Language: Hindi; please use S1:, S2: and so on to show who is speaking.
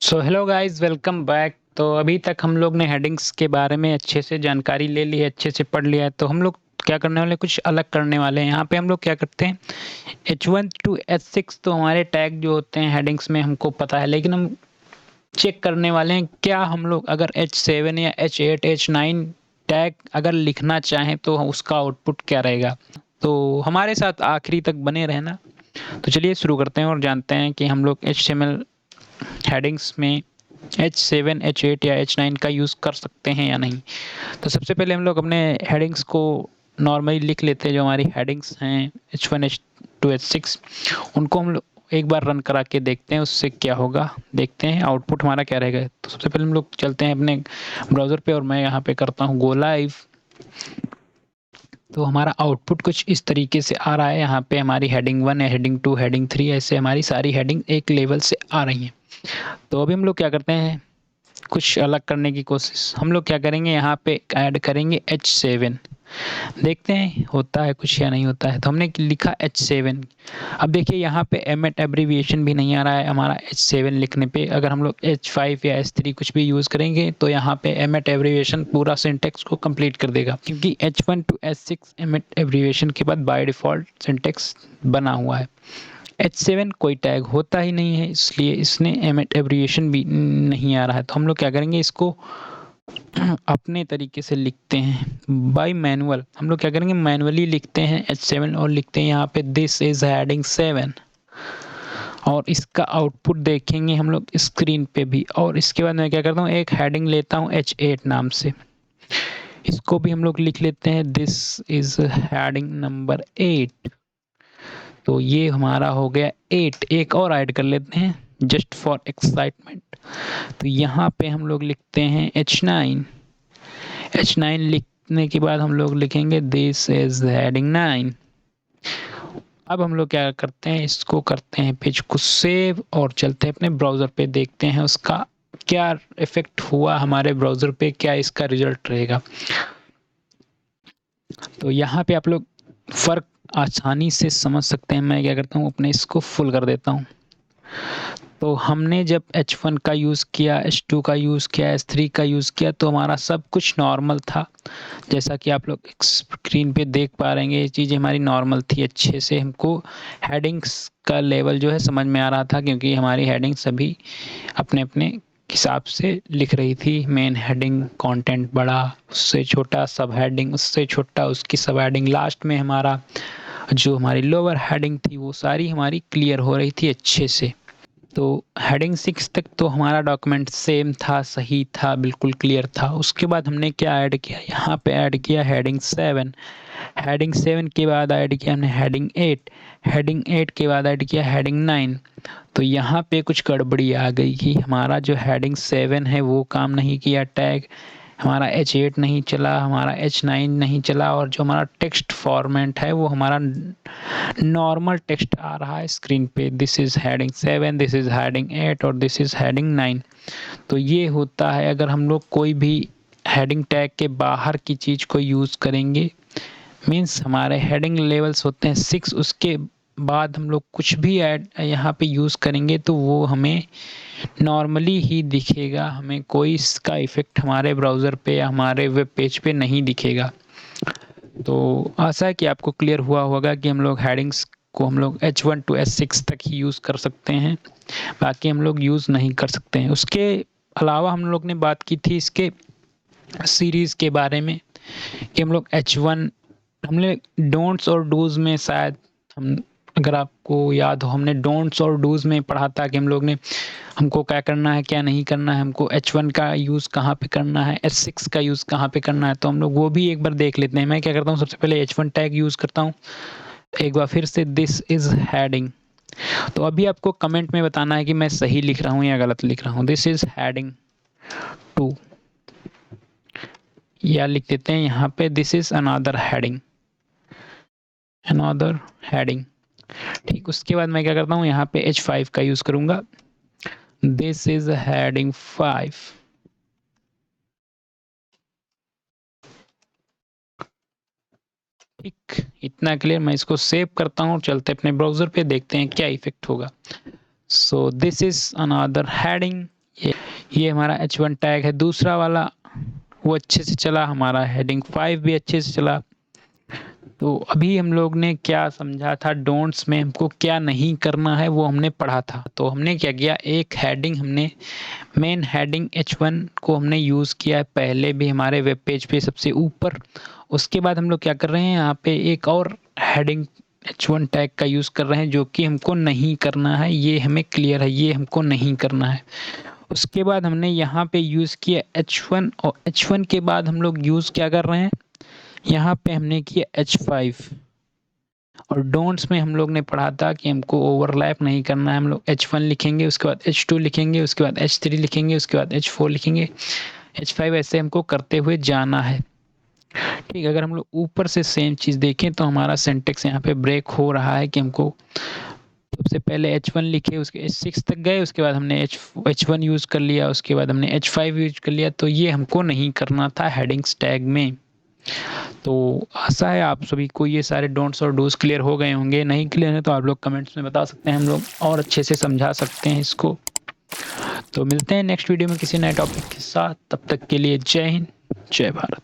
S1: So hello guys, welcome back. तो अभी तक हम लोग ने हेडिंग्स के बारे में अच्छे से जानकारी ले ली है, अच्छे से पढ़ लिया है। तो हम लोग क्या करने वाले, कुछ अलग करने वाले हैं। यहाँ पे हम लोग क्या करते हैं, H1 टू H6 तो हमारे टैग जो होते हैं हेडिंग्स में हमको पता है, लेकिन हम चेक करने वाले हैं क्या हम लोग अगर H7 या H8 H9 टैग अगर लिखना चाहें तो उसका आउटपुट क्या रहेगा। तो हमारे साथ आखिरी तक बने रहना। तो चलिए शुरू करते हैं और जानते हैं कि हम लोग HTML हेडिंग्स में H7 H8 या H9 का यूज़ कर सकते हैं या नहीं। तो सबसे पहले हम लोग अपने हेडिंग्स को नॉर्मली लिख लेते हैं। जो हमारी हेडिंग्स हैं H1 H2 H6, उनको हम लोग एक बार रन करा के देखते हैं उससे क्या होगा, देखते हैं आउटपुट हमारा क्या रहेगा। तो सबसे पहले हम लोग चलते हैं अपने ब्राउज़र पे और मैं यहाँ पे करता हूँ गो लाइव। तो हमारा आउटपुट कुछ इस तरीके से आ रहा है। यहाँ पे हमारी हेडिंग 1 है, हेडिंग 2, हेडिंग 3, ऐसे हमारी सारी हेडिंग एक लेवल से आ रही हैं। तो अभी हम लोग क्या करते हैं, कुछ अलग करने की कोशिश। हम लोग क्या करेंगे, यहाँ पे ऐड करेंगे H7। देखते हैं होता है कुछ या नहीं होता है। तो हमने लिखा H7। अब देखिए यहाँ पे एमेट एब्रीविएशन भी नहीं आ रहा है हमारा H7 लिखने पे। अगर हम लोग H5 या H3 कुछ भी यूज़ करेंगे तो यहाँ पे एमेट एब्रीविएशन पूरा सिंटेक्स को कंप्लीट कर देगा, क्योंकि H1 टू H6 एमेट एब्रीविएशन के बाद बाय डिफ़ॉल्ट सिंटेक्स बना हुआ है। H7 कोई टैग होता ही नहीं है, इसलिए इसने एमेट एब्रीविएशन भी नहीं आ रहा है। तो हम लोग क्या करेंगे, इसको अपने तरीके से लिखते हैं बाय मैनुअल। हम लोग क्या करेंगे, मैनुअली लिखते हैं H7 और लिखते हैं यहाँ पे दिस इज हेडिंग 7, और इसका आउटपुट देखेंगे हम लोग स्क्रीन पे भी। और इसके बाद मैं क्या करता हूँ, एक हेडिंग लेता हूँ H8 नाम से, इसको भी हम लोग लिख लेते हैं दिस इज हेडिंग नंबर 8। तो ये हमारा हो गया 8। एक और ऐड कर लेते हैं जस्ट फॉर एक्साइटमेंट। तो यहाँ पे हम लोग लिखते हैं H9। H9 लिखने के बाद हम लोग लिखेंगे दिस इज हेडिंग 9। अब हम लोग क्या करते हैं, इसको करते हैं पेज को सेव और चलते हैं अपने ब्राउज़र पे, देखते हैं उसका क्या इफेक्ट हुआ हमारे ब्राउज़र पे, क्या इसका रिजल्ट रहेगा। तो यहाँ पे आप लोग फ़र्क आसानी से समझ सकते हैं। मैं क्या करता हूँ, अपने इसको फुल कर देता हूँ। तो हमने जब H1 का यूज़ किया, H2 का यूज़ किया, H3 का यूज़ किया तो हमारा सब कुछ नॉर्मल था। जैसा कि आप लोग स्क्रीन पे देख पा रहे हैं, ये चीज़ें हमारी नॉर्मल थी। अच्छे से हमको हेडिंग्स का लेवल जो है समझ में आ रहा था, क्योंकि हमारी हेडिंग सभी अपने अपने हिसाब से लिख रही थी। मेन हेडिंग कंटेंट बड़ा, उससे छोटा सब हेडिंग, उससे छोटा उसकी सब हेडिंग, लास्ट में हमारा जो हमारी लोअर हेडिंग थी वो सारी हमारी क्लियर हो रही थी अच्छे से। तो हेडिंग 6 तक तो हमारा डॉक्यूमेंट सेम था, सही था, बिल्कुल क्लियर था। उसके बाद हमने क्या ऐड किया, यहाँ पे ऐड किया हेडिंग 7। हेडिंग 7 के बाद ऐड किया हमने हेडिंग 8। हेडिंग 8 के बाद ऐड किया हेडिंग 9। तो यहाँ पे कुछ गड़बड़ी आ गई कि हमारा जो हेडिंग 7 है वो काम नहीं किया, टैग हमारा H8 नहीं चला, हमारा H9 नहीं चला, और जो हमारा टेक्स्ट फॉर्मेट है वो हमारा नॉर्मल टेक्स्ट आ रहा है स्क्रीन पे, this is heading 7, this is heading 8 और दिस इज़ हेडिंग 9। तो ये होता है अगर हम लोग कोई भी हेडिंग टैग के बाहर की चीज़ को यूज़ करेंगे। मीन्स हमारे हेडिंग लेवल्स होते हैं 6, उसके बाद हम लोग कुछ भी ऐड यहाँ पे यूज़ करेंगे तो वो हमें नॉर्मली ही दिखेगा, हमें कोई इसका इफ़ेक्ट हमारे ब्राउज़र पे या हमारे वेब पेज पे नहीं दिखेगा। तो आशा है कि आपको क्लियर हुआ होगा कि हम लोग हेडिंग्स को हम लोग H1 टू H6 तक ही यूज़ कर सकते हैं, बाकी हम लोग यूज़ नहीं कर सकते हैं। उसके अलावा हम लोग ने बात की थी इसके सीरीज़ के बारे में कि हम लोग H1, हमने डोंट्स और डूज़ में शायद हम, अगर आपको याद हो, हमने डोंट्स और डूज़ में पढ़ा था कि हम लोग ने हमको क्या करना है क्या नहीं करना है, हमको H1 का यूज़ कहाँ पे करना है, H6 का यूज़ कहाँ पे करना है। तो हम लोग वो भी एक बार देख लेते हैं। मैं क्या करता हूँ, सबसे पहले H1 टैग यूज़ करता हूँ, एक बार फिर से दिस इज़ हेडिंग। तो अभी आपको कमेंट में बताना है कि मैं सही लिख रहा हूँ या गलत लिख रहा हूँ। दिस इज़ हेडिंग 2, या लिख देते हैं यहाँ पे this is another heading, another heading. ठीक, उसके बाद मैं क्या करता हूँ, यहाँ पे H5 का यूज़ करूँगा, दिस इज़ हेडिंग 5। ठीक, इतना क्लियर। मैं इसको सेव करता हूँ और चलते अपने ब्राउज़र पे, देखते हैं क्या इफ़ेक्ट होगा। So this is another heading, ये हमारा H1 टैग है। दूसरा वाला वो अच्छे से चला, हमारा हेडिंग 5 भी अच्छे से चला। तो अभी हम लोग ने क्या समझा था, डोंट्स में हमको क्या नहीं करना है वो हमने पढ़ा था। तो हमने क्या किया, एक हेडिंग हमने मेन हेडिंग H1 को हमने यूज़ किया है पहले भी हमारे वेब पेज पे सबसे ऊपर। उसके बाद हम लोग क्या कर रहे हैं, यहाँ पे एक और हेडिंग H1 टैग का यूज़ कर रहे हैं जो कि हमको नहीं करना है। ये हमें क्लियर है, ये हमको नहीं करना है। उसके बाद हमने यहाँ पे यूज़ किया H1 और H1 के बाद हम लोग यूज़ क्या कर रहे हैं, यहाँ पे हमने किया H5। और डोंट्स में हम लोग ने पढ़ा था कि हमको ओवरलैप नहीं करना है। हम लोग H1 लिखेंगे, उसके बाद H2 लिखेंगे, उसके बाद H3 लिखेंगे, उसके बाद H4 लिखेंगे, H5 ऐसे हमको करते हुए जाना है। ठीक, अगर हम लोग ऊपर से सेम चीज़ देखें तो हमारा सिंटेक्स यहाँ पे ब्रेक हो रहा है कि हमको सबसे पहले H1 लिखे, उसके H6 तक गए, उसके बाद हमने H1 यूज़ कर लिया, उसके बाद हमने H5 यूज़ कर लिया। तो ये हमको नहीं करना था हेडिंग्स टैग में। तो आशा है आप सभी को ये सारे डोंट्स और डूज़ क्लियर हो गए होंगे। नहीं क्लियर है तो आप लोग कमेंट्स में बता सकते हैं, हम लोग और अच्छे से समझा सकते हैं इसको। तो मिलते हैं नेक्स्ट वीडियो में किसी नए टॉपिक के साथ, तब तक के लिए जय हिंद, जय भारत।